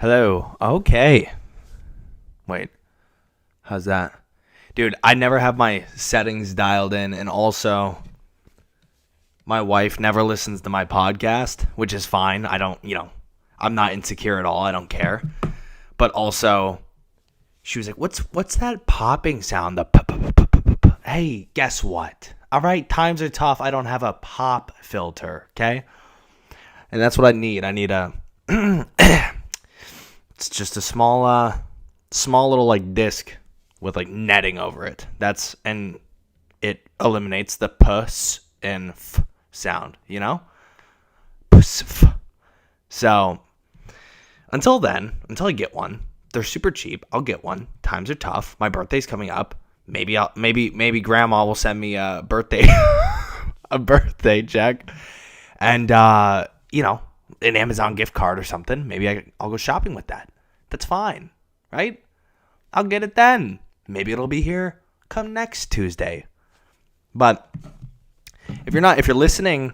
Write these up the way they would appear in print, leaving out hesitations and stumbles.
Hello. Okay. Wait. How's that? Dude, I never have my settings dialed in, and also my wife never listens to my podcast, which is fine. I don't, I'm not insecure at all. I don't care. But also, she was like, "What's that popping sound? The Hey, guess what? All right, times are tough. I don't have a pop filter, okay? And that's what I need. I need a it's just a small little like disc with like netting over it. And it eliminates the puss and f sound, Puss, f. So until I get one, they're super cheap. I'll get one. Times are tough. My birthday's coming up. Maybe grandma will send me a birthday a birthday check and an Amazon gift card or something. Maybe I'll go shopping with that. That's fine, right? I'll get it then. Maybe it'll be here come next Tuesday. But if you're listening,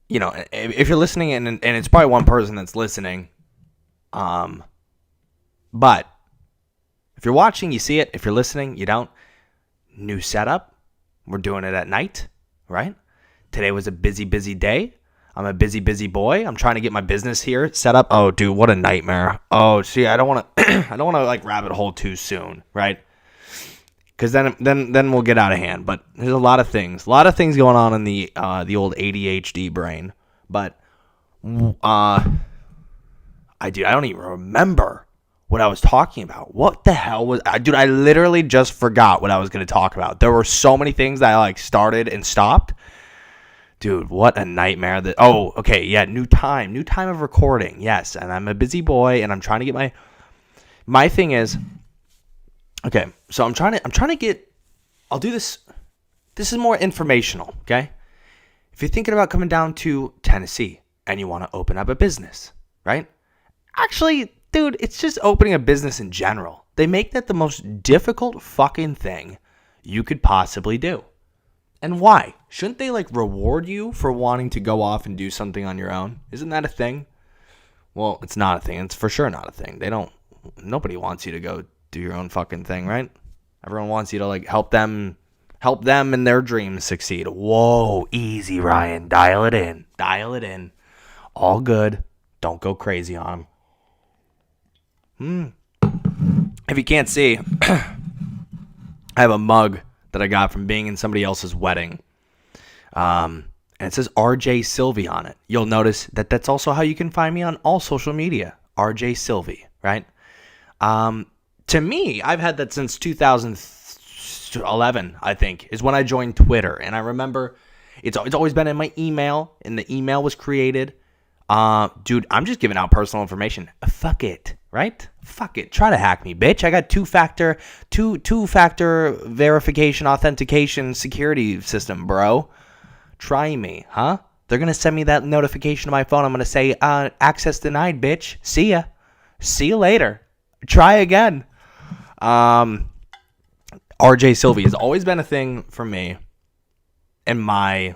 if you're listening and it's probably one person that's listening, but if you're watching, you see it. If you're listening, you don't. New setup. We're doing it at night, right? Today was a busy day. I'm a busy boy. I'm trying to get my business here set up. Oh, dude, what a nightmare. Oh, see, I don't want to I don't want to like rabbit hole too soon, right? Cuz then we'll get out of hand. But there's a lot of things going on in the old ADHD brain. But I don't even remember what I was talking about. What the hell was dude, I literally just forgot what I was going to talk about. There were so many things that I like started and stopped. Dude, what a nightmare. New time of recording. Yes, and I'm a busy boy and I'm trying to get my thing is okay, so I'm trying to get I'll do this. This is more informational, okay? If you're thinking about coming down to Tennessee and you want to open up a business, right? Actually, dude, it's just opening a business in general. They make that the most difficult fucking thing you could possibly do. And why? Shouldn't they like reward you for wanting to go off and do something on your own? Isn't that a thing? Well, it's not a thing. It's for sure not a thing. Nobody wants you to go do your own fucking thing, right? Everyone wants you to like help them and their dreams succeed. Whoa, easy, Ryan. Dial it in. All good. Don't go crazy on them. If you can't see, I have a mug that I got from being in somebody else's wedding. And it says RJ Silvi on it. You'll notice that that's also how you can find me on all social media. RJ Silvi, right? To me, I've had that since 2011, I think, is when I joined Twitter. And I remember it's always been in my email, and the email was created. Dude, I'm just giving out personal information. Fuck it, right? Fuck it. Try to hack me, bitch. I got two-factor verification, authentication, security system, bro. Try me, huh? They're going to send me that notification to my phone. I'm going to say, access denied, bitch. See ya. See you later. Try again. RJ Silvi has always been a thing for me in my,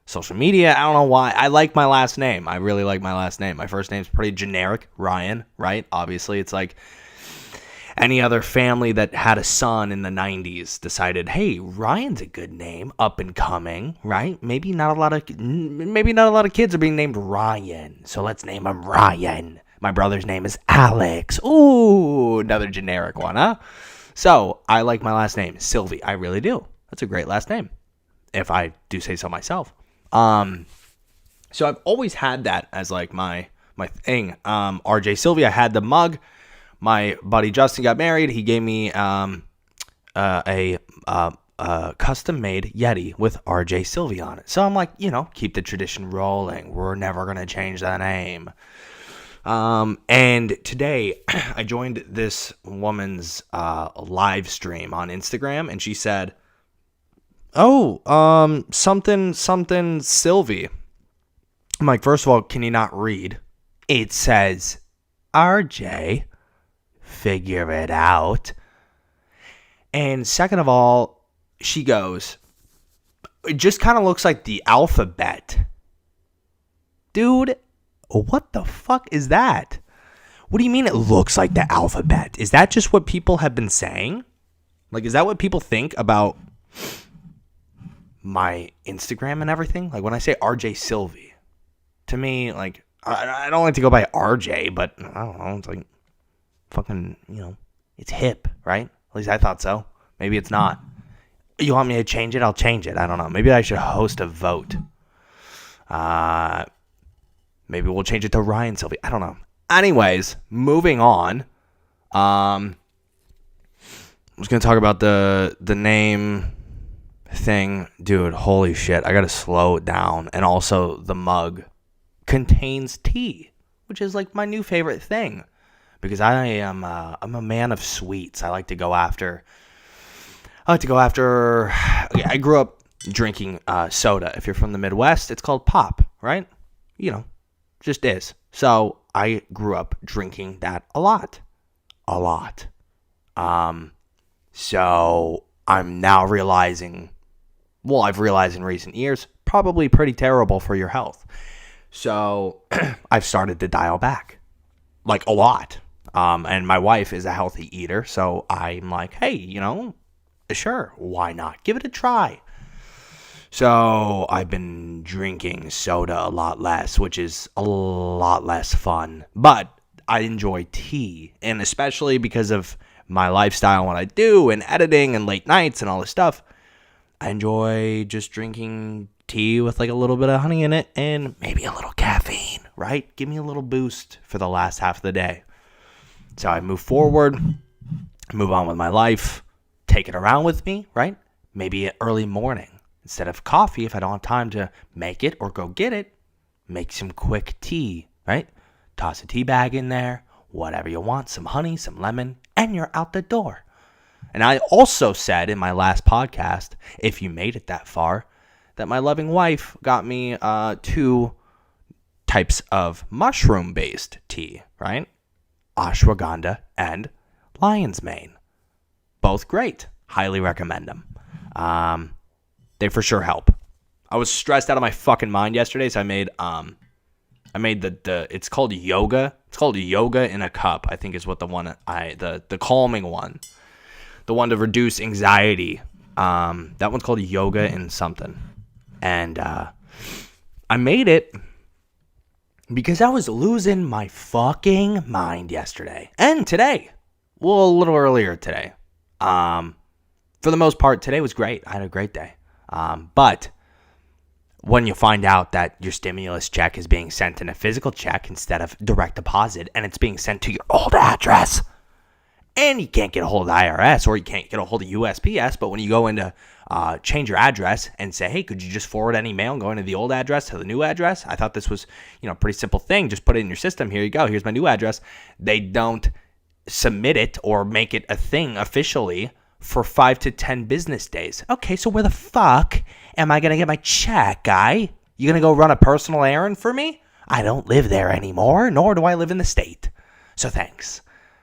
social media. I don't know why. I like my last name. I really like my last name. My first name's pretty generic, Ryan, right? Obviously, it's like any other family that had a son in the 90s decided, hey, Ryan's a good name, up and coming, right? Maybe not a lot of kids are being named Ryan, so let's name him Ryan. My brother's name is Alex. Ooh, another generic one, huh? So I like my last name, Silvi. I really do. That's a great last name, if I do say so myself. So I've always had that as like my thing. RJ Silvi, I had the mug. My buddy Justin got married. He gave me a custom made Yeti with RJ Silvi on it. So I'm like, keep the tradition rolling. We're never going to change that name. And today I joined this woman's live stream on Instagram, and she said, something Silvi. I'm like, first of all, can you not read? It says, RJ, figure it out. And second of all, she goes, it just kind of looks like the alphabet. Dude, What the fuck is that? What do you mean it looks like the alphabet? Is that just what people have been saying? Like, is that what people think about my Instagram and everything? Like, when I say RJ Silvi, to me, like, I don't like to go by RJ, but I don't know. It's like fucking, it's hip, right? At least I thought so. Maybe it's not. You want me to change it? I'll change it. I don't know. Maybe I should host a vote. Maybe we'll change it to Ryan Silvi. I don't know. Anyways, moving on. I was going to talk about the name thing. Dude, holy shit. I got to slow it down. And also, the mug contains tea, which is like my new favorite thing. Because I'm a man of sweets. I grew up drinking soda. If you're from the Midwest, it's called pop, right? Just is. So I grew up drinking that a lot. So I'm now realizing, I've realized in recent years, probably pretty terrible for your health. So I've started to dial back, like a lot. And my wife is a healthy eater, so I'm like, hey, sure, why not? Give it a try. So I've been drinking soda a lot less, which is a lot less fun. But I enjoy tea, and especially because of my lifestyle and what I do and editing and late nights and all this stuff, I enjoy just drinking tea with like a little bit of honey in it and maybe a little caffeine, right? Give me a little boost for the last half of the day. So I move forward, move on with my life, take it around with me, right? Maybe at early morning. Instead of coffee, if I don't have time to make it or go get it, make some quick tea, right? Toss a tea bag in there, whatever you want, some honey, some lemon, and you're out the door. And I also said in my last podcast, if you made it that far, that my loving wife got me 2 types of mushroom-based tea, right? Ashwagandha and lion's mane. Both great. Highly recommend them. They for sure help. I was stressed out of my fucking mind yesterday, so I made the it's called yoga. It's called yoga in a cup, I think is what the calming one. The one to reduce anxiety. That one's called yoga in something. And I made it because I was losing my fucking mind yesterday. And today. Well, a little earlier today. For the most part, today was great. I had a great day. But when you find out that your stimulus check is being sent in a physical check instead of direct deposit, and it's being sent to your old address, and you can't get a hold of the IRS or you can't get a hold of USPS, but when you go in to change your address and say, hey, could you just forward any mail going to the old address to the new address? I thought this was, a pretty simple thing. Just put it in your system. Here you go. Here's my new address. They don't submit it or make it a thing officially for 5 to 10 business days. Okay, so where the fuck am I going to get my check, guy? You going to go run a personal errand for me? I don't live there anymore, nor do I live in the state. So thanks.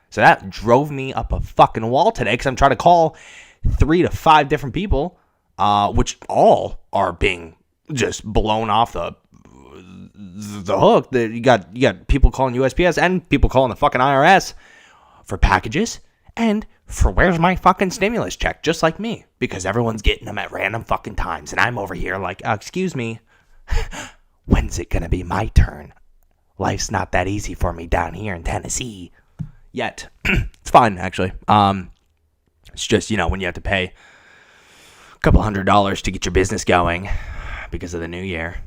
So that drove me up a fucking wall today because I'm trying to call 3 to 5 different people, which all are being just blown off the hook. You got people calling USPS and people calling the fucking IRS for packages and for where's my fucking stimulus check, just like me, because everyone's getting them at random fucking times, and I'm over here like, excuse me, when's it gonna be my turn? Life's not that easy for me down here in Tennessee yet. It's fine, actually. It's just, when you have to pay a couple $100 to get your business going because of the new year.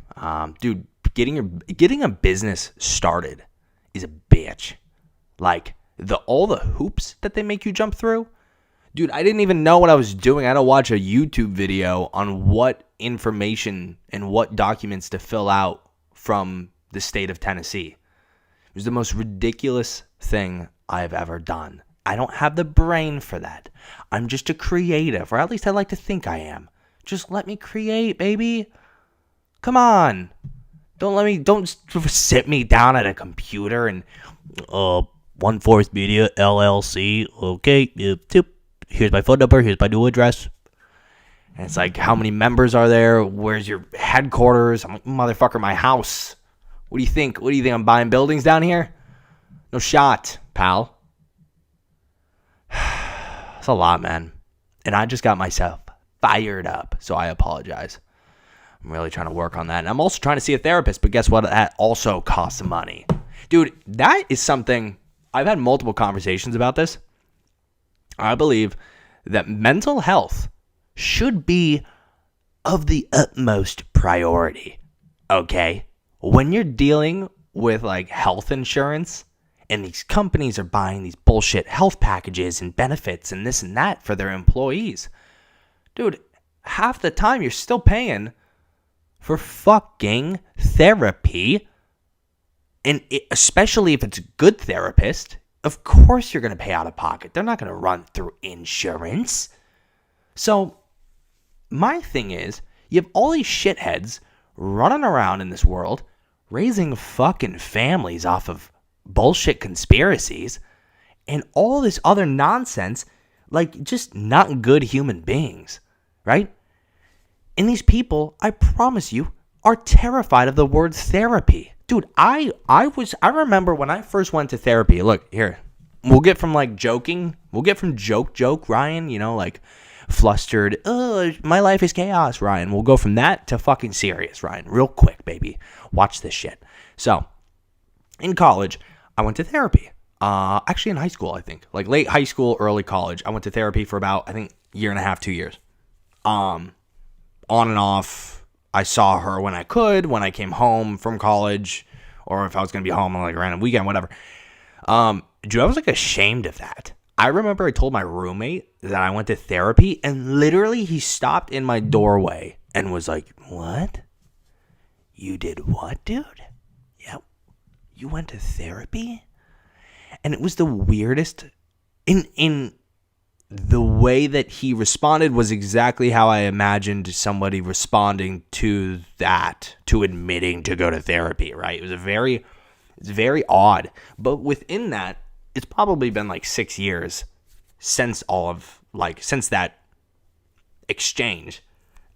Dude, getting a business started is a bitch. Like, all the hoops that they make you jump through. Dude, I didn't even know what I was doing. I had to watch a YouTube video on what information and what documents to fill out from the state of Tennessee. It was the most ridiculous thing I've ever done. I don't have the brain for that. I'm just a creative, or at least I like to think I am. Just let me create, baby. Come on. Don't sit me down at a computer and, One Force Media, LLC, okay, here's my phone number, here's my new address. And it's like, how many members are there? Where's your headquarters? I'm like, motherfucker, my house. What do you think? What do you think? I'm buying buildings down here? No shot, pal. It's a lot, man. And I just got myself fired up, so I apologize. I'm really trying to work on that. And I'm also trying to see a therapist, but guess what? That also costs money. Dude, that is something, I've had multiple conversations about this. I believe that mental health should be of the utmost priority, okay? When you're dealing with like health insurance and these companies are buying these bullshit health packages and benefits and this and that for their employees, dude, half the time you're still paying for fucking therapy. And especially if it's a good therapist, of course you're going to pay out of pocket. They're not going to run through insurance. So my thing is, you have all these shitheads running around in this world, raising fucking families off of bullshit conspiracies and all this other nonsense, like just not good human beings, right? And these people, I promise you, are terrified of the word therapy. Dude, I remember when I first went to therapy. Look, here, we'll get from like joking, joke, Ryan, you know, like flustered, oh, my life is chaos, Ryan. We'll go from that to fucking serious, Ryan, real quick, baby. Watch this shit. So, in college, I went to therapy. Actually in high school, I think. Like late high school, early college. I went to therapy for about, I think, year and a half, 2 years. On and off. I saw her when I could, when I came home from college, or if I was going to be home on like a random weekend, whatever. Dude, I was like ashamed of that. I remember I told my roommate that I went to therapy, and literally he stopped in my doorway and was like, what? You did what, dude? Yeah, you went to therapy? And it was the weirdest. In the way that he responded was exactly how I imagined somebody responding to that, to admitting to go to therapy, right? It's very odd. But within that, it's probably been like 6 years since since that exchange.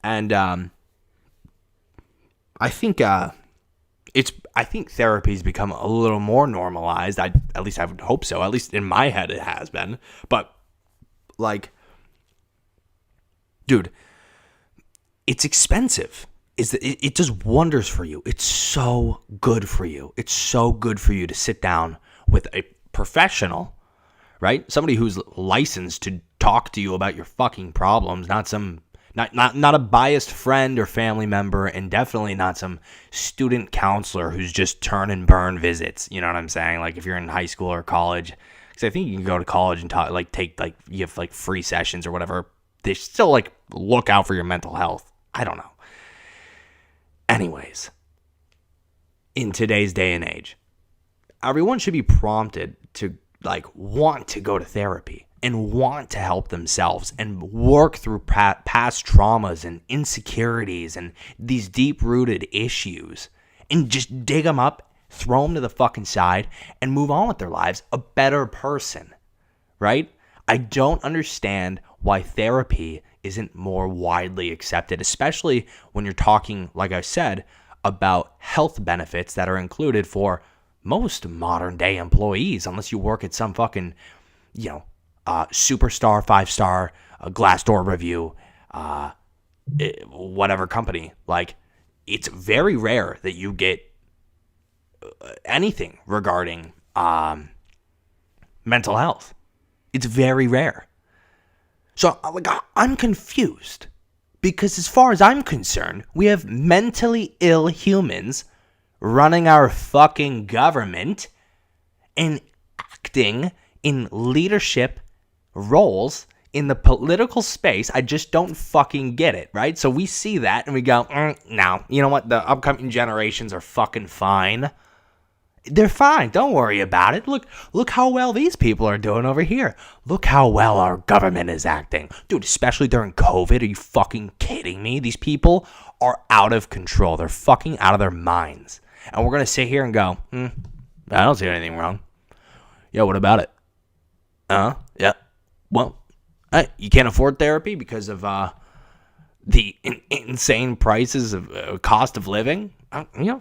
And I think therapy's become a little more normalized. At least I would hope so. At least in my head it has been. But like, dude, it's expensive. It does wonders for you. It's so good for you. It's so good for you to sit down with a professional, right? Somebody who's licensed to talk to you about your fucking problems, not a biased friend or family member, and definitely not some student counselor who's just turn and burn visits. You know what I'm saying? Like if you're in high school or college. I think you can go to college and you have like free sessions or whatever. They still like look out for your mental health. I don't know. Anyways, in today's day and age, everyone should be prompted to like want to go to therapy and want to help themselves and work through past traumas and insecurities and these deep-rooted issues and just dig them up, throw them to the fucking side, and move on with their lives a better person, right? I don't understand why therapy isn't more widely accepted, especially when you're talking, like I said, about health benefits that are included for most modern day employees, unless you work at some fucking, superstar, 5-star, Glassdoor review, whatever company. Like, it's very rare that you get anything regarding mental health. It's very rare. So I'm confused because as far as I'm concerned, we have mentally ill humans running our fucking government and acting in leadership roles in the political space. I just don't fucking get it, right? So we see that and we go, no, you know what? The upcoming generations are fucking fine. They're fine. Don't worry about it. Look how well these people are doing over here. Look how well our government is acting. Dude, especially during COVID. Are you fucking kidding me? These people are out of control. They're fucking out of their minds. And we're going to sit here and go, I don't see anything wrong. Yeah, what about it? Yeah. Well, you can't afford therapy because of the insane prices of cost of living?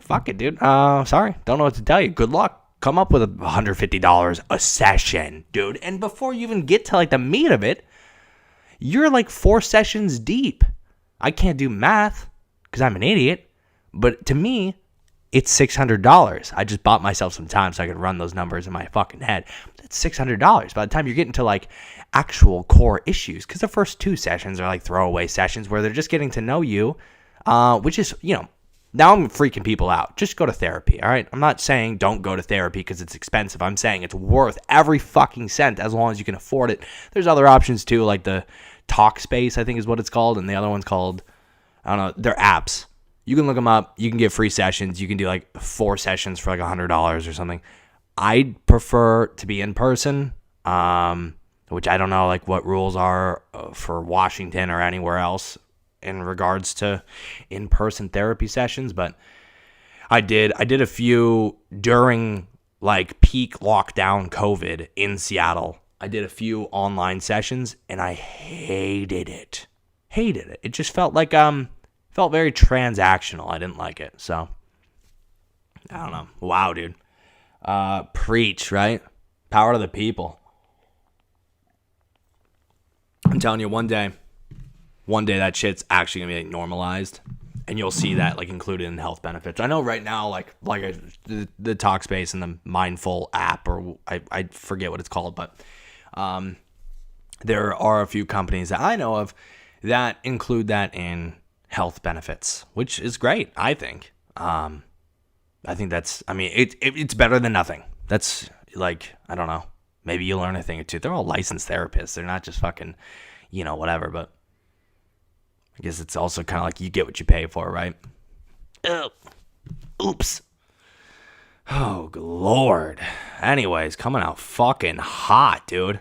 fuck it, dude. Sorry, don't know what to tell you. Good luck. Come up with $150 a session, dude. And before you even get to like the meat of it, you're like 4 sessions deep. I can't do math because I'm an idiot, but to me, it's $600. I just bought myself some time so I could run those numbers in my fucking head. That's $600 by the time you're getting to like actual core issues, because the first 2 sessions are like throwaway sessions where they're just getting to know you, which is, now I'm freaking people out. Just go to therapy, all right? I'm not saying don't go to therapy because it's expensive. I'm saying it's worth every fucking cent as long as you can afford it. There's other options too, like the Talkspace, I think is what it's called, and the other one's called, I don't know, they're apps. You can look them up. You can get free sessions. You can do like 4 sessions for like $100 or something. I prefer to be in person, which I don't know like what rules are for Washington or anywhere else in regards to in-person therapy sessions, but I did a few during like peak lockdown COVID in Seattle. I did a few online sessions and I hated it. It just felt like felt very transactional. I didn't like it. So I don't know. Wow, dude. Preach, right? Power to the people. I'm telling you, one day that shit's actually gonna be like normalized, and you'll see that like included in health benefits. I know right now, like the Talkspace and the Mindful app, or I forget what it's called, but there are a few companies that I know of that include that in health benefits, which is great. I think. I think that's. I mean, it's better than nothing. That's like, I don't know. Maybe you learn a thing or two. They're all licensed therapists. They're not just fucking, whatever. But I guess it's also kind of like you get what you pay for, right? Oops. Oh, Lord. Anyways, coming out fucking hot, dude.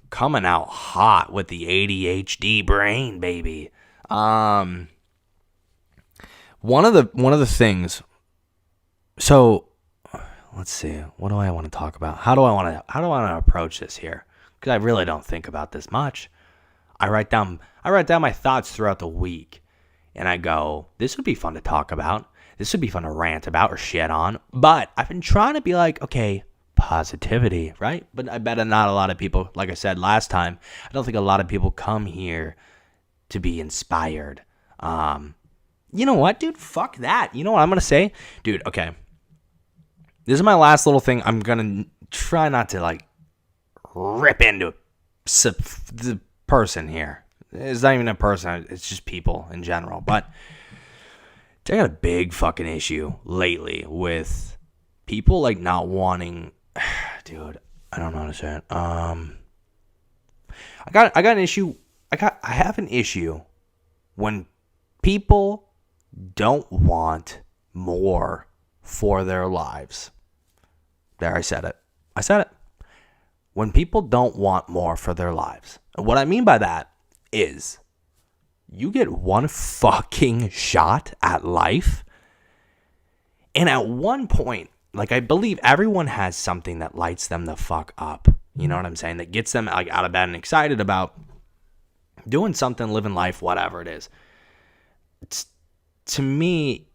Coming out hot with the ADHD brain, baby. One of the things. So, let's see. What do I want to talk about? How do I want to approach this here? Because I really don't think about this much. I write down my thoughts throughout the week, and I go, this would be fun to talk about. This would be fun to rant about or shit on. But I've been trying to be like, okay, positivity, right? But I bet not a lot of people, like I said last time, I don't think a lot of people come here to be inspired. You know what, dude? Fuck that. You know what I'm going to say? Dude, okay. This is my last little thing. I'm going to try not to, like, rip into the person here. It's not even a person. It's just people in general. But I got a big fucking issue lately with people, like, not wanting... Dude, I don't know how to say it. I got an issue. I have an issue when people don't want more for their lives. There, I said it. When people don't want more for their lives. And what I mean by that is you get one fucking shot at life. And at one point, like, I believe everyone has something that lights them the fuck up. You know what I'm saying? That gets them like out of bed and excited about doing something, living life, whatever it is. To me,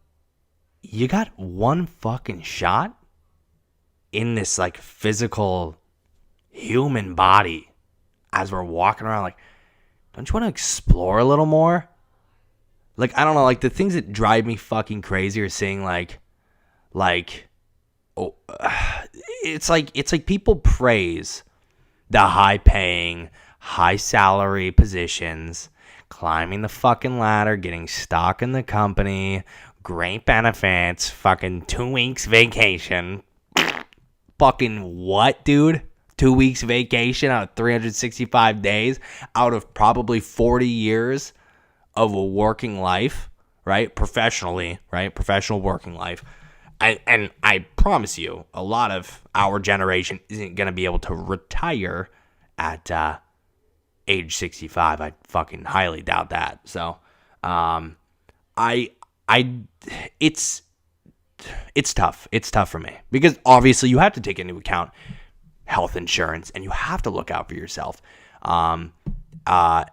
you got one fucking shot in this like physical human body as we're walking around. Like, don't you want to explore a little more? Like, I don't know, like the things that drive me fucking crazy are seeing it's like people praise the high paying, high salary positions, climbing the fucking ladder, getting stock in the company, great benefits, fucking 2 weeks vacation. Fucking what, dude? 2 weeks vacation out of 365 days out of probably 40 years of a working life, right? Professionally, right? Professional working life. And I promise you, a lot of our generation isn't going to be able to retire at age 65. I fucking highly doubt that. So, it's tough. It's tough for me because obviously you have to take into account health insurance and you have to look out for yourself,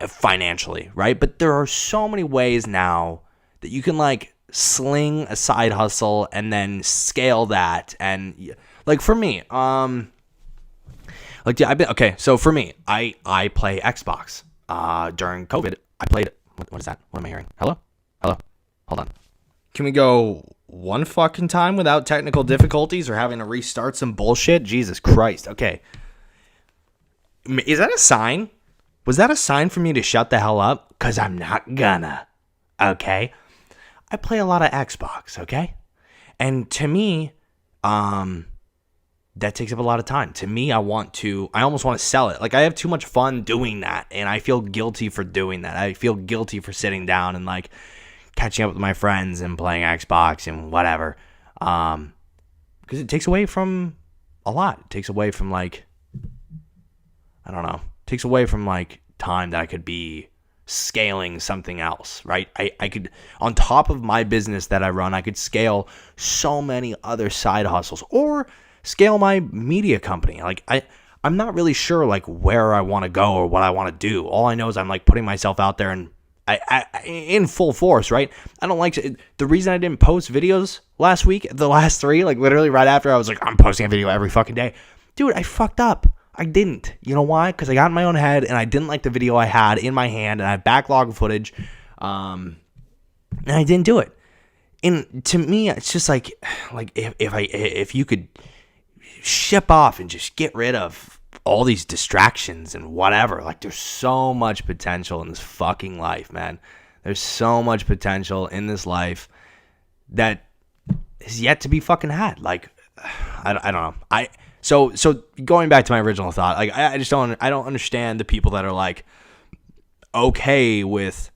financially, right? But there are so many ways now that you can like sling a side hustle and then scale that. And like for me, like yeah, so for me, I play Xbox. During COVID, I played. What is that? What am I hearing? Hello, hold on. Can we go one fucking time without technical difficulties or having to restart some bullshit? Jesus Christ. Okay. Is that a sign? Was that a sign for me to shut the hell up? Because I'm not gonna. Okay? I play a lot of Xbox, okay? And to me, that takes up a lot of time. To me, I almost want to sell it. Like, I have too much fun doing that, and I feel guilty for doing that. I feel guilty for sitting down and, like, catching up with my friends and playing Xbox and whatever. Because it takes away from a lot. It takes away from, like, I don't know. It takes away from, like, time that I could be scaling something else, right? I could, on top of my business that I run, I could scale so many other side hustles or scale my media company. Like, I'm not really sure, like, where I want to go or what I want to do. All I know is I'm, like, putting myself out there and I in full force, right? I don't like the reason I didn't post videos last week, the last 3, like, literally right after I was like, I'm posting a video every fucking day. Dude, I fucked up. I didn't. You know why? Because I got in my own head and I didn't like the video I had in my hand and I had backlog footage, and I didn't do it. And to me, it's just like if you could ship off and just get rid of all these distractions and whatever. Like, there's so much potential in this fucking life, man. There's so much potential in this life that is yet to be fucking had. Like, I don't know. So going back to my original thought, like, I don't understand the people that are like okay with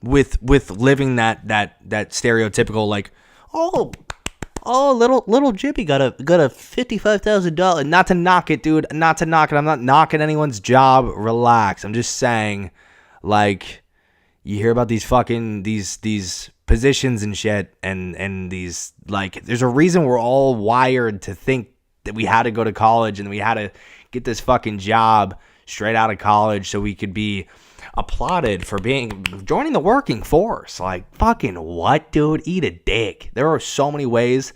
living that stereotypical, like, oh little Jimmy got a $55,000. Not to knock it, dude. Not to knock it. I'm not knocking anyone's job. Relax. I'm just saying, like, you hear about these fucking these positions and shit, and these, like, there's a reason we're all wired to think that we had to go to college and we had to get this fucking job straight out of college so we could be applauded for joining the working force. Like, fucking what, dude? Eat a dick. There are so many ways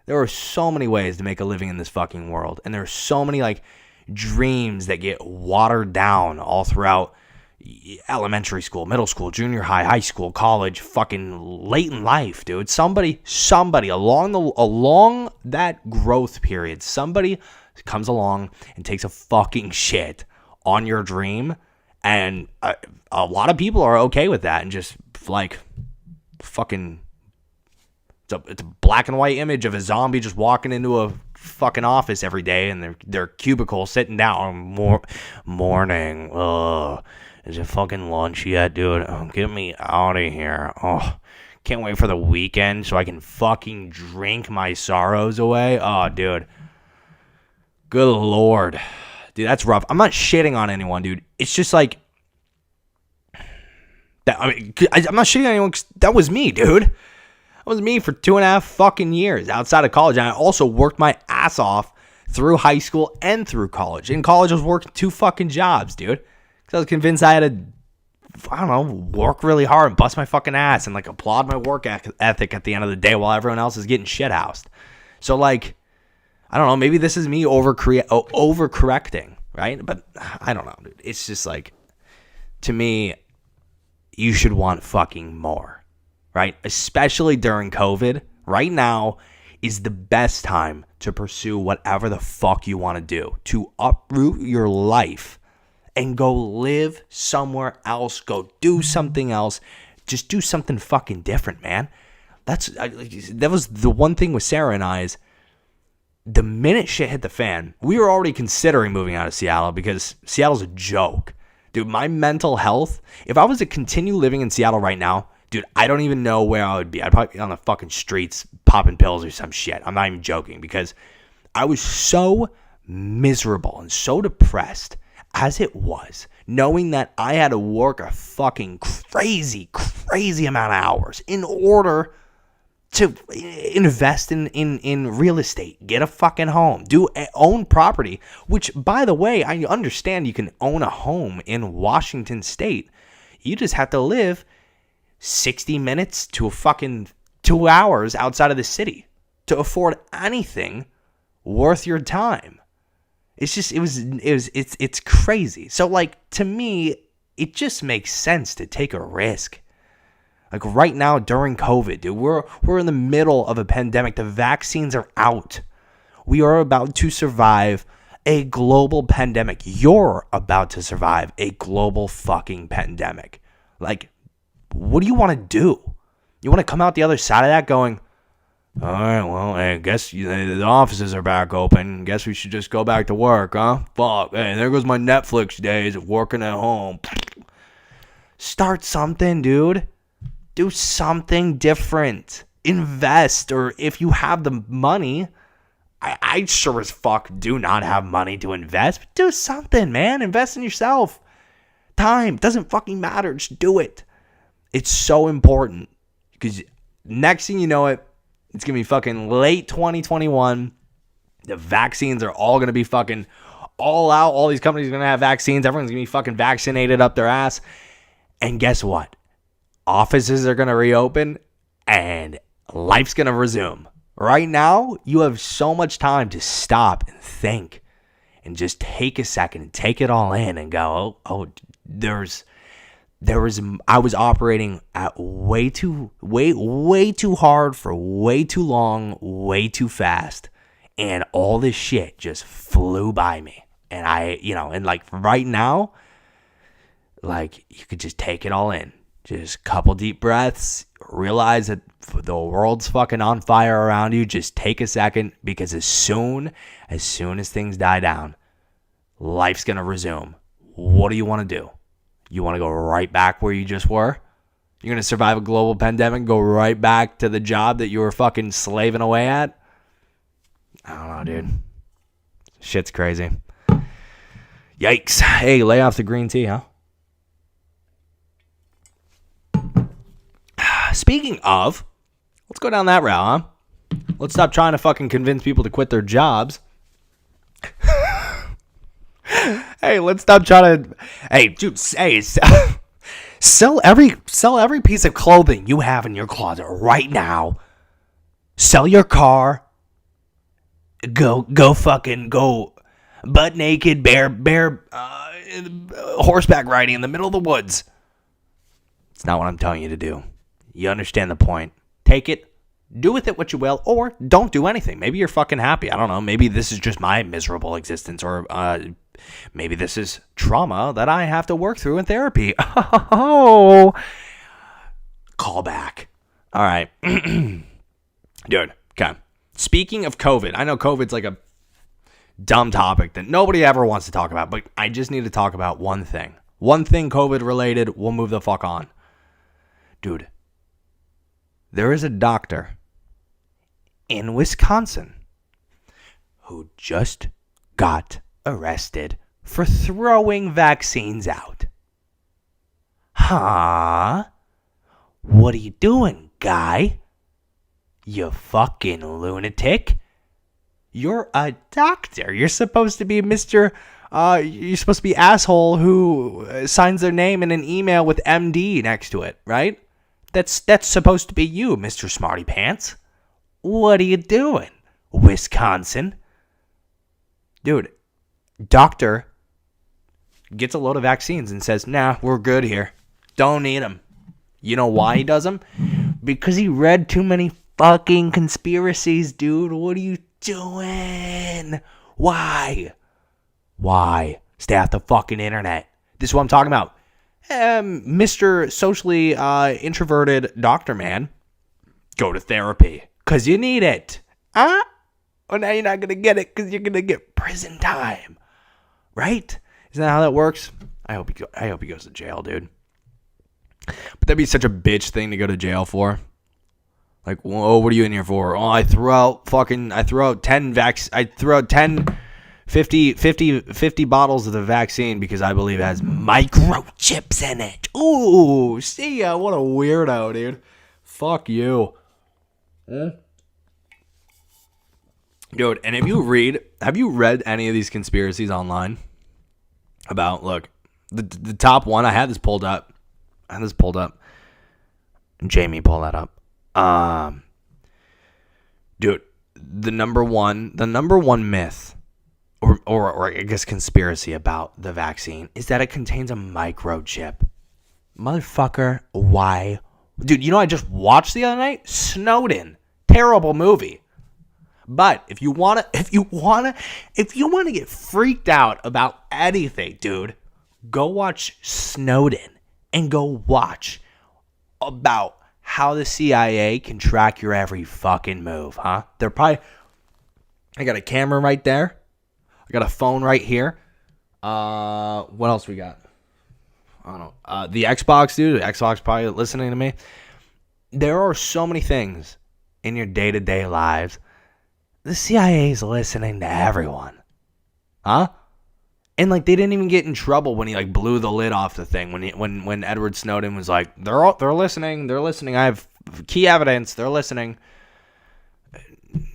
to make a living in this fucking world, and there are so many, like, dreams that get watered down all throughout elementary school, middle school, junior high, high school, college, fucking late in life, dude. Somebody along that growth period, somebody comes along and takes a fucking shit on your dream, and a lot of people are okay with that and just, like, fucking, it's a black and white image of a zombie just walking into a fucking office every day in their cubicle, sitting down, morning, is it fucking lunch yet, dude? Oh, get me out of here. Oh, can't wait for the weekend so I can fucking drink my sorrows away. Oh, dude. Good Lord. Dude, that's rough. I'm not shitting on anyone, dude. It's just like, I'm not shitting on anyone, 'cause that was me, dude. That was me for 2.5 fucking years outside of college. And I also worked my ass off through high school and through college. In college, I was working 2 fucking jobs, dude. Because I was convinced I had to, I don't know, work really hard and bust my fucking ass and, like, applaud my work ethic at the end of the day while everyone else is getting shithoused. So, like, I don't know, maybe this is me overcorrecting, right? But I don't know, dude. It's just like, to me, you should want fucking more, right? Especially during COVID. Right now is the best time to pursue whatever the fuck you want to do, to uproot your life and go live somewhere else, go do something else, just do something fucking different, man. That was the one thing with Sarah and I is, the minute shit hit the fan, we were already considering moving out of Seattle because Seattle's a joke. Dude, my mental health, if I was to continue living in Seattle right now, dude, I don't even know where I would be. I'd probably be on the fucking streets popping pills or some shit. I'm not even joking, because I was so miserable and so depressed as it was, knowing that I had to work a fucking crazy amount of hours in order to invest in real estate, get a fucking home, own property, which, by the way, I understand you can own a home in Washington State. You just have to live 60 minutes to a fucking 2 hours outside of the city to afford anything worth your time. It's crazy. So like, to me, it just makes sense to take a risk. Like right now during COVID, dude, we're in the middle of a pandemic. The vaccines are out. We are about to survive a global pandemic. You're about to survive a global fucking pandemic. Like, what do you want to do? You want to come out the other side of that going, all right, well, I guess the offices are back open. Guess we should just go back to work, huh? Fuck, hey, there goes my Netflix days of working at home. Start something, dude. Do something different. Invest, or if you have the money, I sure as fuck do not have money to invest. But do something, man. Invest in yourself. Time doesn't fucking matter. Just do it. It's so important. Because next thing you know it, it's going to be fucking late 2021. The vaccines are all going to be fucking all out. All these companies are going to have vaccines. Everyone's going to be fucking vaccinated up their ass. And guess what? Offices are going to reopen and life's going to resume. Right now, you have so much time to stop and think and just take a second and take it all in and go, I was operating at way too hard for way too long, way too fast. And all this shit just flew by me. And and like right now, like you could just take it all in. Just a couple deep breaths, realize that the world's fucking on fire around you. Just take a second, because as soon as things die down, life's going to resume. What do you want to do? You want to go right back where you just were? You're going to survive a global pandemic and go right back to the job that you were fucking slaving away at? I don't know, dude. Shit's crazy. Yikes. Hey, lay off the green tea, huh? Speaking of, let's go down that route, huh? Let's stop trying to fucking convince people to quit their jobs. Hey, let's stop trying to. Hey, dude, sell every piece of clothing you have in your closet right now. Sell your car. Go butt naked, bare horseback riding in the middle of the woods. It's not what I'm telling you to do. You understand the point. Take it, do with it what you will, or don't do anything. Maybe you're fucking happy. I don't know. Maybe this is just my miserable existence, or maybe this is trauma that I have to work through in therapy. Oh, call back. All right. Dude, okay. Speaking of COVID, I know COVID's like a dumb topic that nobody ever wants to talk about, but I just need to talk about one thing. One thing COVID related, we'll move the fuck on. Dude, there is a doctor in Wisconsin who just got arrested for throwing vaccines out. Huh? What are you doing, guy? You fucking lunatic. You're a doctor. You're supposed to be you're supposed to be asshole who signs their name in an email with MD next to it, right? That's supposed to be you, Mr. Smarty Pants. What are you doing, Wisconsin? Dude, doctor gets a load of vaccines and says, nah, we're good here. Don't need them. You know why he does them? Because he read too many fucking conspiracies, dude. What are you doing? Why? Stay off the fucking internet. This is what I'm talking about. Mr. Socially introverted doctor man, go to therapy because you need it. Huh? Well, now you're not going to get it because you're going to get prison time. Right? Isn't that how that works? I hope he goes to jail, dude. But that'd be such a bitch thing to go to jail for. Like, whoa, what are you in here for? Oh, I threw out 50 bottles of the vaccine because I believe it has microchips in it. Ooh, see ya. What a weirdo, dude. Fuck you. Dude, and have you read any of these conspiracies online? About, look, the top one, I had this pulled up. Jamie, pull that up. Dude, the number one myth, or I guess conspiracy about the vaccine is that it contains a microchip. Motherfucker, why? Dude, you know I just watched the other night? Snowden. Terrible movie. But if you wanna get freaked out about anything, dude, go watch Snowden and go watch about how the CIA can track your every fucking move, huh? They're probably... I got a camera right there. I got a phone right here. What else we got? I don't know. The Xbox, dude. The Xbox probably listening to me. There are so many things in your day-to-day lives. The CIA is listening to everyone. Huh? And like they didn't even get in trouble when he like blew the lid off the thing. When Edward Snowden was like, they're listening. I have key evidence. They're listening.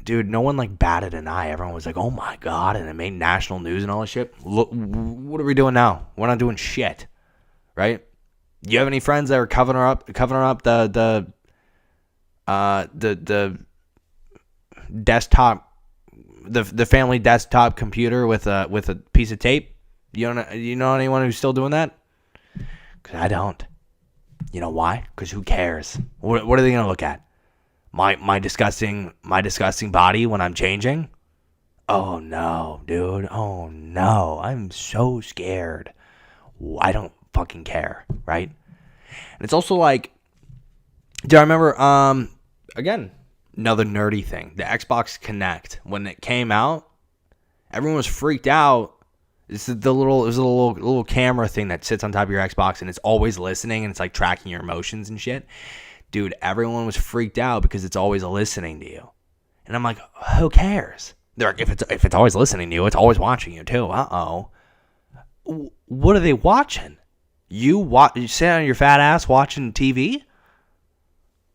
Dude, no one like batted an eye. Everyone was like, oh my God, and it made national news and all this shit. Look, what are we doing now? We're not doing shit. Right? You have any friends that are covering up the desktop, the family desktop computer with a piece of tape? You know anyone who's still doing that? Because I don't. You know why? Because who cares? What are they gonna look at? My disgusting body when I'm changing? Oh no, dude. Oh no. I'm so scared. I don't fucking care, right? And it's also like, do I remember again, another nerdy thing, the Xbox Kinect. When it came out, everyone was freaked out. It's the little camera thing that sits on top of your Xbox and it's always listening and it's like tracking your emotions and shit. Dude, everyone was freaked out because it's always listening to you. And I'm like, who cares? They're like, if it's always listening to you, it's always watching you too. What are they watching? You sit on your fat ass watching TV?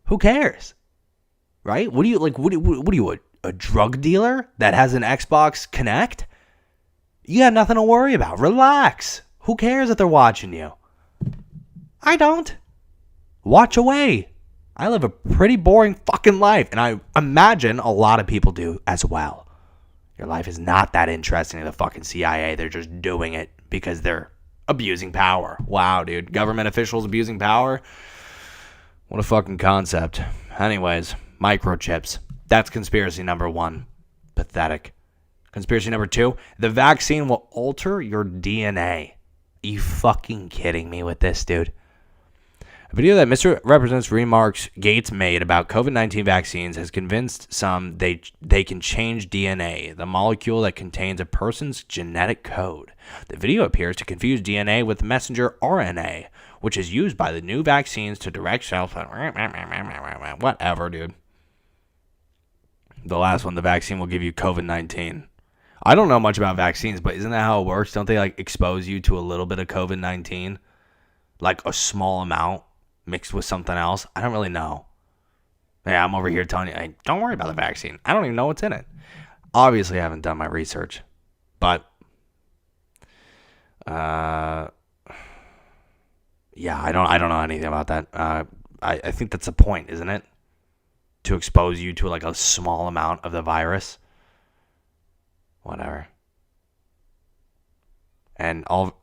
Who cares? Right? What are you, a drug dealer that has an Xbox Kinect? You got nothing to worry about. Relax. Who cares if they're watching you? I don't. Watch away. I live a pretty boring fucking life, and I imagine a lot of people do as well. Your life is not that interesting to the fucking CIA. They're just doing it because they're abusing power. Wow, dude. Government officials abusing power? What a fucking concept. Anyways, microchips. That's conspiracy number one. Pathetic. Conspiracy number two, the vaccine will alter your DNA. Are you fucking kidding me with this, dude? A video that misrepresents remarks Gates made about COVID-19 vaccines has convinced some they can change DNA, the molecule that contains a person's genetic code. The video appears to confuse DNA with messenger RNA, which is used by the new vaccines to direct cells. Whatever, dude. The last one, the vaccine will give you COVID-19. I don't know much about vaccines, but isn't that how it works? Don't they like expose you to a little bit of COVID-19? Like a small amount mixed with something else? I don't really know. Yeah, I'm over here telling you, hey, don't worry about the vaccine. I don't even know what's in it. Obviously, I haven't done my research. But, yeah, I don't know anything about that. I think that's the point, isn't it? To expose you to like a small amount of the virus. Whatever. And what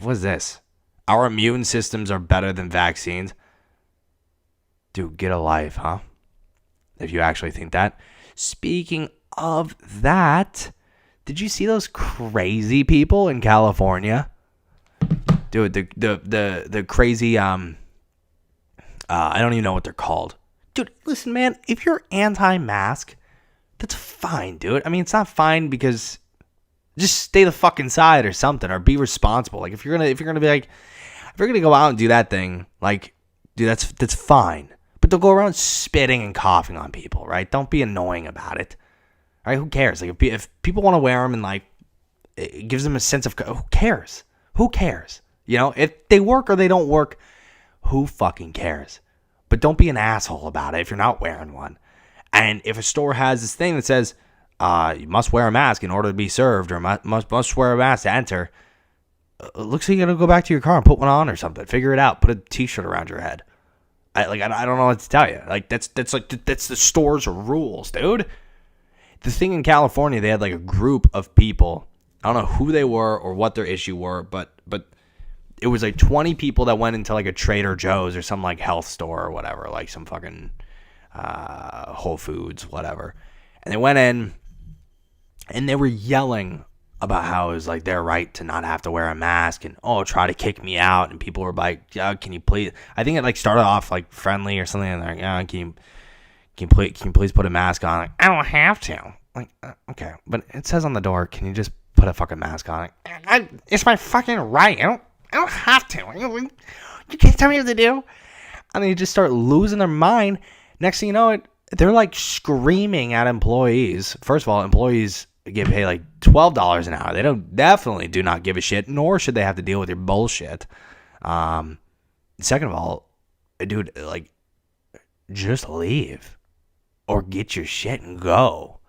is this? Our immune systems are better than vaccines. Dude, get a life, huh? If you actually think that. Speaking of that, did you see those crazy people in California? Dude, the crazy I don't even know what they're called. Dude, listen, man, if you're anti-mask, that's fine, dude. I mean, it's not fine because just stay the fuck inside or something, or be responsible. Like if you're gonna go out and do that thing, like, dude, that's fine. But don't go around spitting and coughing on people, right? Don't be annoying about it. All right? Who cares? Like if people want to wear them and like it gives them a sense of who cares? Who cares? You know, if they work or they don't work, who fucking cares? But don't be an asshole about it if you're not wearing one. And if a store has this thing that says you must wear a mask in order to be served, or must wear a mask to enter, looks like you gotta go back to your car and put one on or something. Figure it out. Put a t-shirt around your head. I don't know what to tell you. Like that's the store's rules, dude. The thing in California, they had like a group of people. I don't know who they were or what their issue were, but it was like 20 people that went into like a Trader Joe's or some like health store or whatever, like some fucking Whole Foods, whatever. And they went in and they were yelling about how it was like their right to not have to wear a mask and try to kick me out. And people were like, yeah, can you please? I think it like started off like friendly or something. And they're like, yeah, can you please put a mask on? Like, I don't have to. Like, okay, but it says on the door, can you just put a fucking mask on? It's my fucking right. I don't have to. You can't tell me what to do. And they just start losing their mind. Next thing you know, they're like screaming at employees. First of all, employees get paid like $12 an hour. They definitely do not give a shit, nor should they have to deal with your bullshit. Second of all, dude, like, just leave or get your shit and go.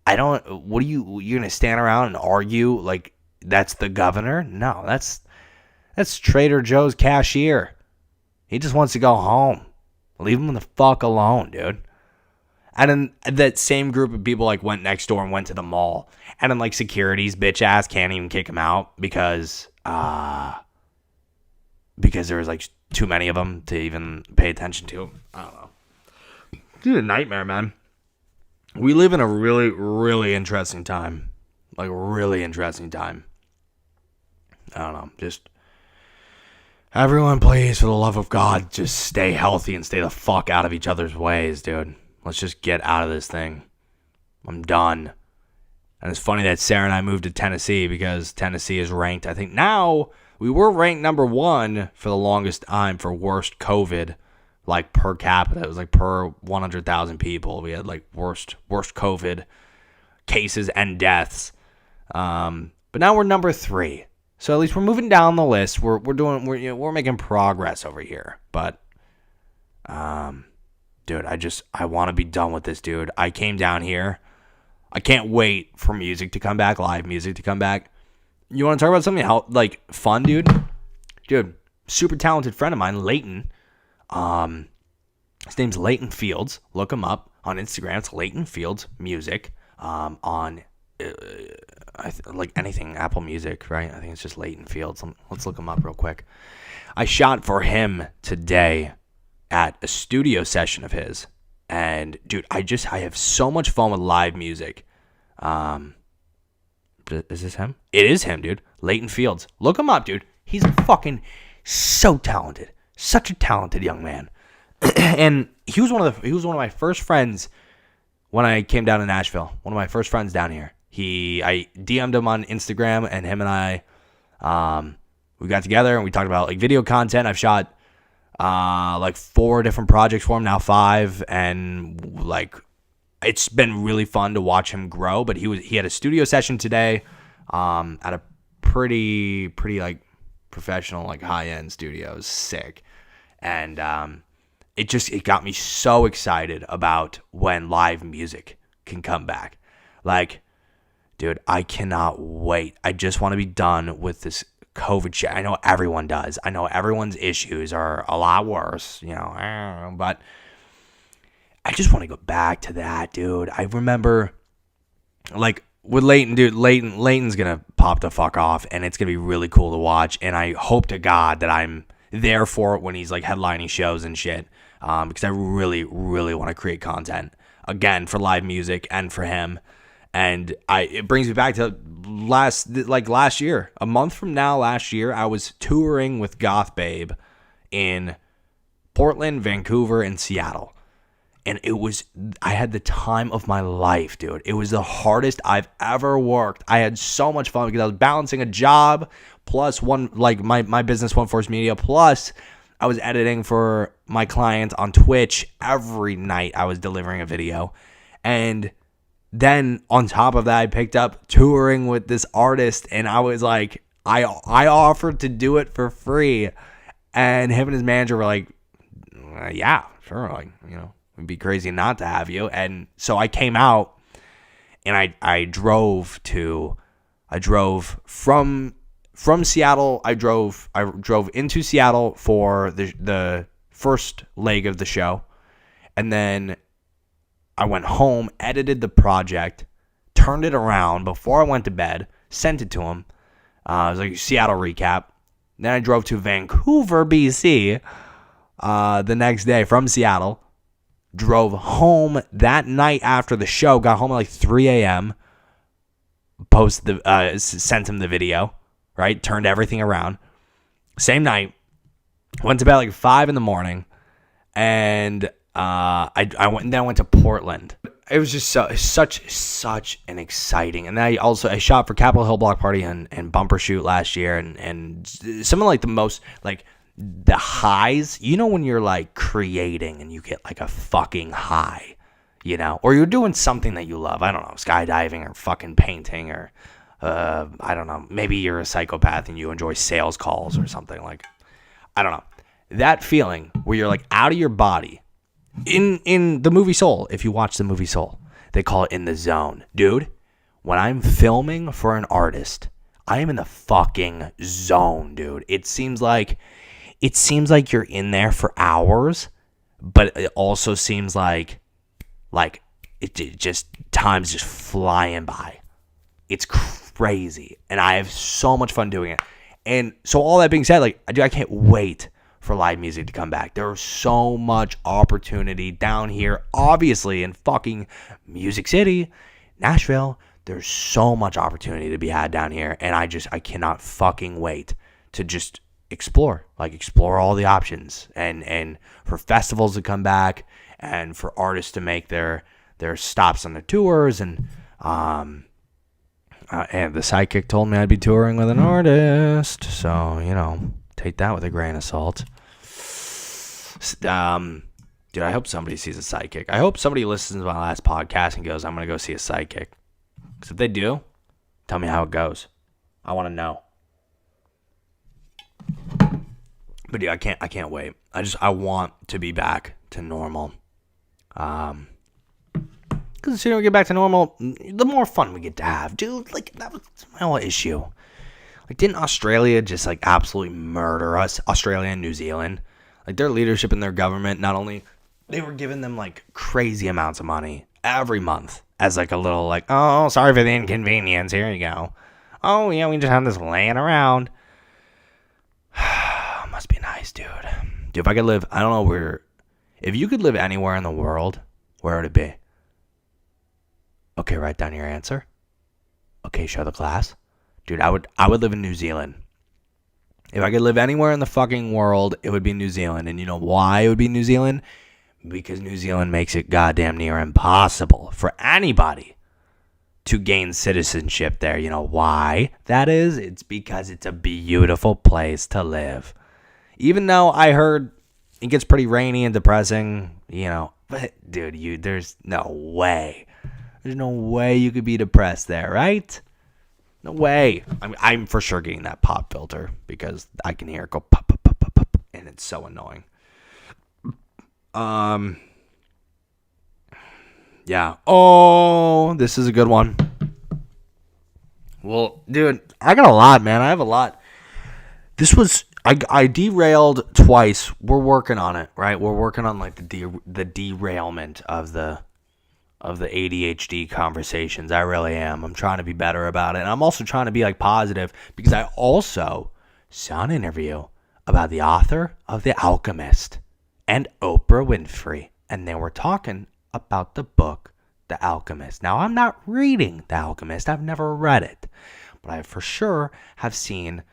What are you're gonna stand around and argue like that's the governor? No, that's Trader Joe's cashier. He just wants to go home. Leave him the fuck alone, dude. And then that same group of people like went next door and went to the mall. And then like security's bitch ass can't even kick him out because there was like too many of them to even pay attention to. I don't know. Dude, a nightmare, man. We live in a really, really interesting time. Like, really interesting time. I don't know. Just everyone, please, for the love of God, just stay healthy and stay the fuck out of each other's ways, dude. Let's just get out of this thing. I'm done. And it's funny that Sarah and I moved to Tennessee because Tennessee is ranked, I think now, we were ranked number 1 for the longest time for worst COVID, like per capita. It was like per 100,000 people. We had like worst COVID cases and deaths. But now we're number 3. So at least we're moving down the list. We're making progress over here. But, dude, I want to be done with this, dude. I came down here. I can't wait for music to come back, live music to come back. You want to talk about something like fun, dude? Dude, super talented friend of mine, Leighton. His name's Leighton Fields. Look him up on Instagram. It's Leighton Fields Music. On like anything, Apple Music, right? I think it's just Leighton Fields. Let's look him up real quick. I shot for him today at a studio session of his, and dude, I have so much fun with live music. Is this him? It is him, dude. Leighton Fields. Look him up, dude. He's fucking so talented. Such a talented young man. And he was one of my first friends when I came down to Nashville. One of my first friends down here. I DM'd him on Instagram, and him and I we got together and we talked about like video content. I've shot like 4 different projects for him, now 5, and like it's been really fun to watch him grow. But he had a studio session today at a pretty like professional, like high-end studio. It was sick. And it got me so excited about when live music can come back. Like, dude, I cannot wait. I just want to be done with this COVID shit. I know everyone does. I know everyone's issues are a lot worse, but I just want to go back to that, dude. I remember, like, with Leighton, dude, Leighton's going to pop the fuck off, and it's going to be really cool to watch, and I hope to God that I'm there for it when he's, like, headlining shows and shit, because I really, really want to create content, again, for live music and for him. And it brings me back to last year. A month from now, last year, I was touring with Goth Babe in Portland, Vancouver, and Seattle. And I had the time of my life, dude. It was the hardest I've ever worked. I had so much fun because I was balancing a job plus my business, One Force Media, plus I was editing for my clients on Twitch. Every night I was delivering a video. And then on top of that, I picked up touring with this artist, and I was like, I offered to do it for free. And him and his manager were like, yeah, sure. Like, it'd be crazy not to have you. And so I came out, and I drove from Seattle. I drove into Seattle for the first leg of the show. And then I went home, edited the project, turned it around before I went to bed, sent it to him. It was like a Seattle recap. Then I drove to Vancouver, BC, the next day from Seattle. Drove home that night after the show. Got home at like 3 a.m. Sent him the video. Right, turned everything around. Same night, went to bed like 5 in the morning, and I went to Portland. It was just such an exciting. And then I shot for Capitol Hill Block Party and Bumper Shoot last year, and some of like the most like the highs. You know when you're like creating and you get like a fucking high, you know, or you're doing something that you love. I don't know, skydiving or fucking painting or I don't know. Maybe you're a psychopath and you enjoy sales calls or something like. I don't know. That feeling where you're like out of your body. In the movie Soul, if you watch the movie Soul, they call it in the zone. Dude, when I'm filming for an artist, I am in the fucking zone, dude. It seems like you're in there for hours, but it also seems like it just time's just flying by. It's crazy, and I have so much fun doing it. And so all that being said, like, I can't wait for live music to come back. There's so much opportunity down here, obviously, in fucking Music City, Nashville. There's so much opportunity to be had down here, and I cannot fucking wait to just explore all the options, and for festivals to come back, and for artists to make their stops on the tours, and the sidekick told me I'd be touring with an artist, so, you know, take that with a grain of salt. Dude, I hope somebody sees a sidekick. I hope somebody listens to my last podcast and goes, I'm going to go see a sidekick. Because if they do, tell me how it goes. I want to know. But dude, I can't wait. I want to be back to normal. Because the sooner we get back to normal, the more fun we get to have. Dude, like, that was my whole issue. Like, didn't Australia just, like, absolutely murder us? Australia and New Zealand. Like, their leadership and their government, not only, they were giving them, like, crazy amounts of money every month as, like, a little, like, oh, sorry for the inconvenience. Here you go. Oh, yeah, we just have this laying around. Must be nice, dude. Dude, if I could live, I don't know where, if you could live anywhere in the world, where would it be? Okay, write down your answer. Okay, show the class. Dude, I would live in New Zealand. If I could live anywhere in the fucking world, it would be New Zealand. And you know why it would be New Zealand? Because New Zealand makes it goddamn near impossible for anybody to gain citizenship there. You know why that is? It's because it's a beautiful place to live. Even though I heard it gets pretty rainy and depressing, you know, but dude, there's no way. There's no way you could be depressed there, right? No way. I'm for sure getting that pop filter because I can hear it go pop, pop, pop, pop, pop, and it's so annoying. Yeah. Oh, this is a good one. Well, dude, I got a lot, man. I have a lot. This was I derailed twice. We're working on it, right? We're working on like the derailment of the ADHD conversations. I really am. I'm trying to be better about it. And I'm also trying to be like positive because I also saw an interview about the author of The Alchemist and Oprah Winfrey. And they were talking about the book, The Alchemist. Now, I'm not reading The Alchemist. I've never read it. But I for sure have seen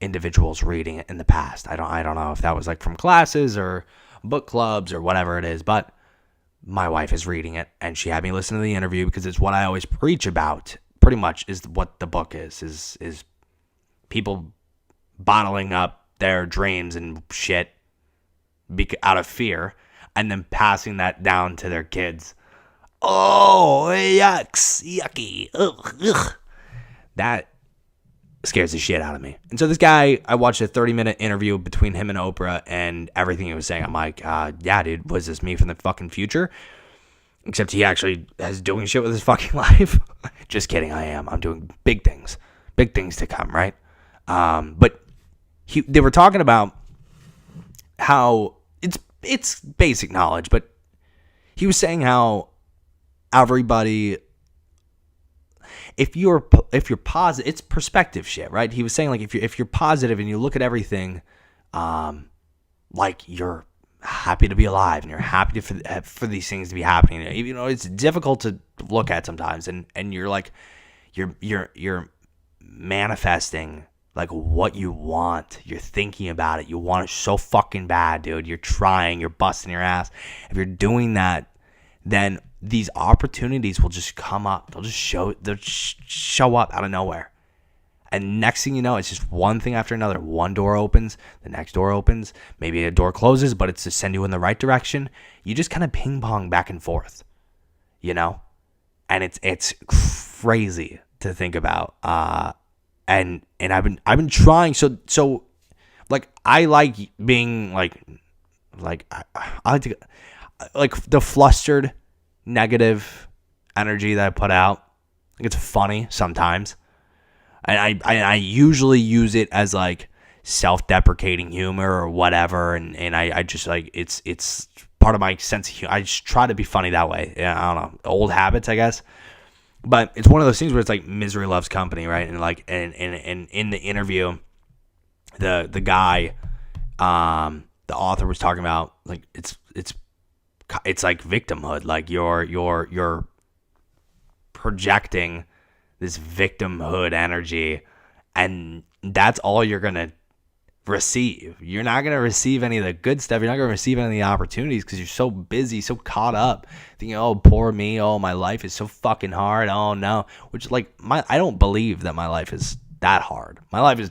individuals reading it in the past. I don't know if that was like from classes or book clubs or whatever it is. But my wife is reading it, and she had me listen to the interview because it's what I always preach about. Pretty much is what the book is people bottling up their dreams and shit out of fear, and then passing that down to their kids. Oh, yucky, ugh. That scares the shit out of me. And so this guy, I watched a 30-minute interview between him and Oprah, and everything he was saying, I'm like, yeah, dude, was this me from the fucking future? Except he actually is doing shit with his fucking life. Just kidding, I am. I'm doing big things to come, right? But they were talking about how it's basic knowledge, but he was saying how everybody, if you're positive, it's perspective shit, right? He was saying like if you're positive and you look at everything, like you're happy to be alive and you're happy for these things to be happening. You know, it's difficult to look at sometimes, and you're like you're manifesting like what you want. You're thinking about it. You want it so fucking bad, dude. You're trying. You're busting your ass. If you're doing that, then these opportunities will just come up. They'll show up out of nowhere. And next thing you know, it's just one thing after another. One door opens, the next door opens, maybe a door closes, but it's to send you in the right direction. You just kind of ping pong back and forth, you know? And it's crazy to think about. And I've been trying. So like I like being like I like to, like the flustered negative energy that I put out. I think it's funny sometimes. And I usually use it as like self-deprecating humor or whatever, and I just like it's part of my sense of humor. I just try to be funny that way. Yeah, I don't know, old habits, I guess. But it's one of those things where it's like misery loves company, right? And like and in the interview, the guy, the author was talking about like it's like victimhood, like you're projecting this victimhood energy, and that's all you're gonna receive. You're not gonna receive any of the good stuff. You're not gonna receive any of the opportunities because you're so busy, so caught up thinking, oh, poor me, oh, my life is so fucking hard, oh no. Which like I don't believe that my life is that hard. My life is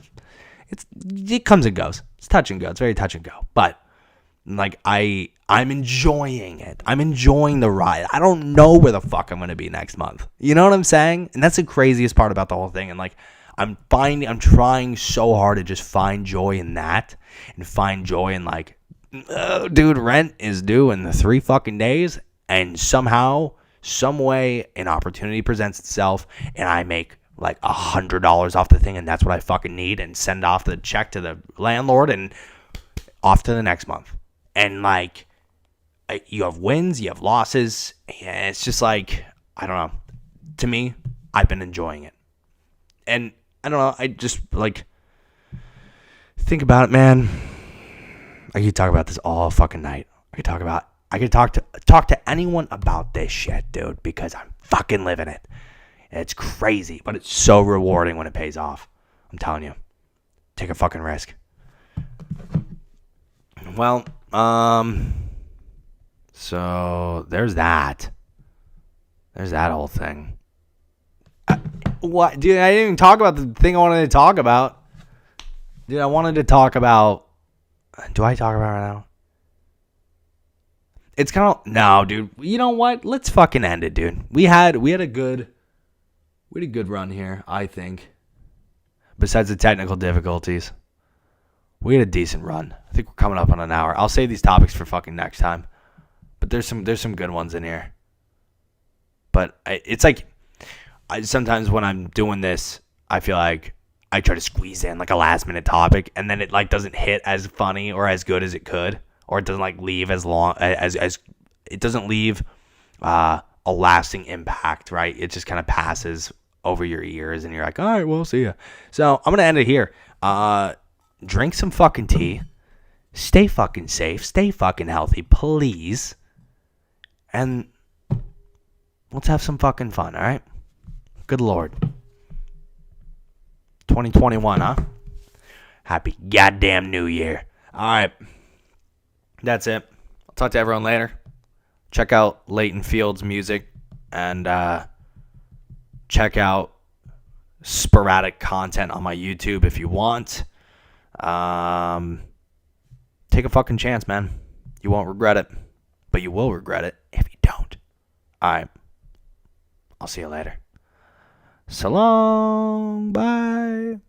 it comes and goes. It's touch and go. It's very touch and go. But like I'm enjoying it. I'm enjoying the ride. I don't know where the fuck I'm going to be next month. You know what I'm saying? And that's the craziest part about the whole thing. And like I'm trying so hard to just find joy in that, and find joy in like, oh, dude, rent is due in the 3 fucking days, and somehow, some way, an opportunity presents itself, and I make like $100 off the thing, and that's what I fucking need, and send off the check to the landlord, and off to the next month. And like, you have wins, you have losses, and it's just like, I don't know. To me, I've been enjoying it. And I don't know, I just like think about it, man. I could talk about this all fucking night. I could talk to anyone about this shit, dude, because I'm fucking living it. It's crazy, but it's so rewarding when it pays off. I'm telling you. Take a fucking risk. Well, so there's that. There's that whole thing. What, dude? I didn't even talk about the thing I wanted to talk about. Dude, I wanted to talk about. Do I talk about it right now? It's kind of no, dude. You know what? Let's fucking end it, dude. We had a good run here, I think. Besides the technical difficulties, we had a decent run. I think we're coming up on an hour. I'll save these topics for fucking next time. But there's some good ones in here. But it's like sometimes when I'm doing this, I feel like I try to squeeze in like a last minute topic, and then it like doesn't hit as funny or as good as it could, or it doesn't like leave as long as it doesn't leave a lasting impact, right? It just kind of passes over your ears, and you're like, all right, well, see ya. So I'm gonna end it here. Drink some fucking tea. Stay fucking safe. Stay fucking healthy, please. And let's have some fucking fun, all right? Good Lord. 2021, huh? Happy goddamn New Year. All right. That's it. I'll talk to everyone later. Check out Leighton Field's music, and check out sporadic content on my YouTube if you want. Take a fucking chance, man. You won't regret it, but you will regret it if you don't. All right. I'll see you later. So long. Bye.